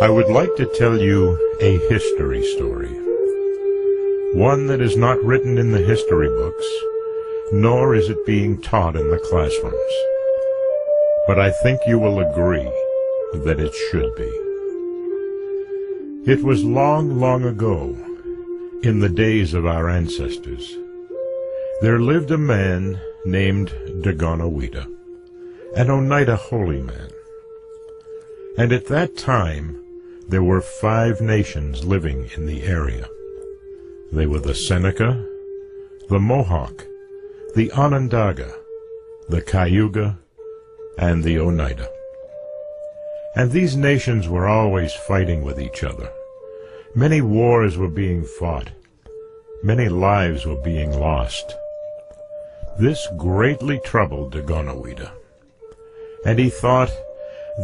I would like to tell you a history story, one that is not written in the history books, nor is it being taught in the classrooms. But I think you will agree that it should be. It was long, long ago, in the days of our ancestors, there lived a man named Dagonoweda, an Oneida holy man. And at that time, there were 5 nations living in the area. They were the Seneca, the Mohawk, the Onondaga, the Cayuga, and the Oneida. And these nations were always fighting with each other. Many wars were being fought. Many lives were being lost. This greatly troubled Dagonoweda, and he thought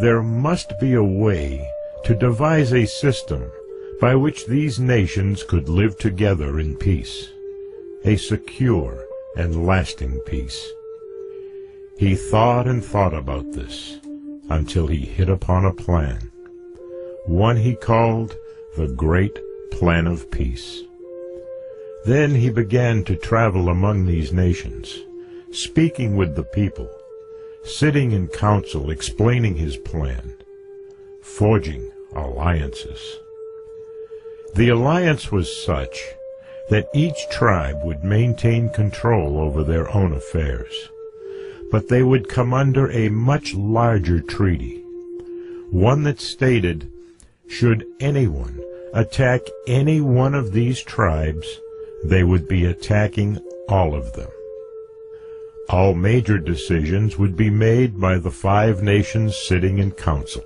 there must be a way to devise a system by which these nations could live together in peace, a secure and lasting peace. He thought and thought about this until he hit upon a plan, one he called the Great Plan of Peace. Then he began to travel among these nations, speaking with the people, sitting in council explaining his plan, forging alliances. The alliance was such that each tribe would maintain control over their own affairs, but they would come under a much larger treaty, one that stated, should anyone attack any one of these tribes, they would be attacking all of them. All major decisions would be made by the 5 nations sitting in council.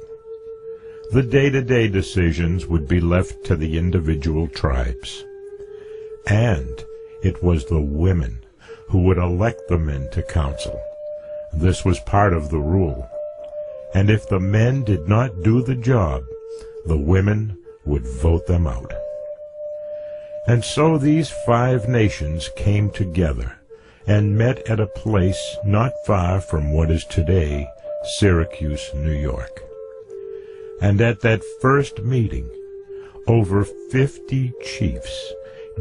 The day-to-day decisions would be left to the individual tribes. And it was the women who would elect the men to council. This was part of the rule. And if the men did not do the job, the women would vote them out. And so these 5 nations came together and met at a place not far from what is today Syracuse, New York. And at that first meeting, over 50 chiefs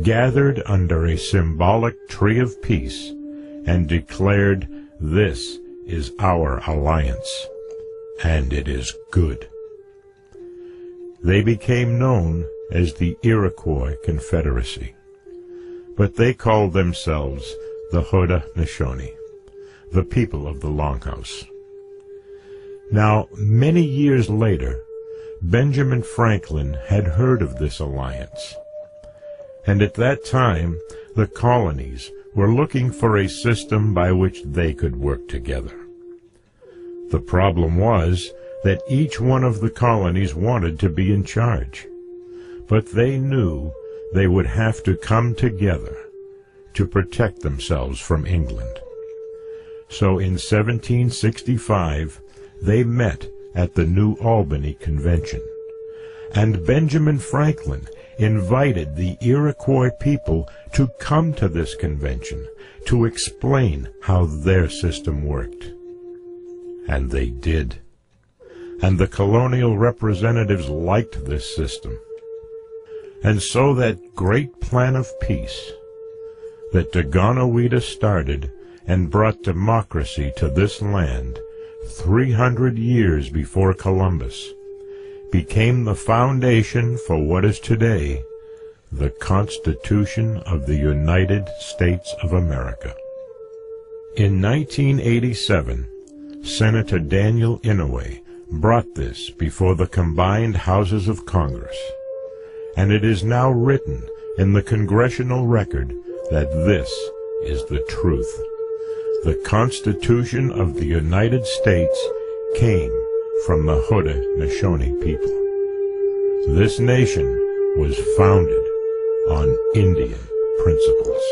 gathered under a symbolic tree of peace and declared, "This is our alliance, and it is good." They became known as the Iroquois Confederacy, but they called themselves the Haudenosaunee, the people of the Longhouse. Now, many years later, Benjamin Franklin had heard of this alliance, and at that time the colonies were looking for a system by which they could work together. The problem was that each one of the colonies wanted to be in charge, but they knew they would have to come together to protect themselves from England. So in 1765, they met at the New Albany Convention, and Benjamin Franklin invited the Iroquois people to come to this convention to explain how their system worked. And they did. And the colonial representatives liked this system. And so that great plan of peace that Dagonoweda started and brought democracy to this land 300 years before Columbus became the foundation for what is today the Constitution of the United States of America. In 1987, Senator Daniel Inouye brought this before the combined houses of Congress, and it is now written in the congressional record that this is the truth. The Constitution of the United States came from the Haudenosaunee people. This nation was founded on Indian principles.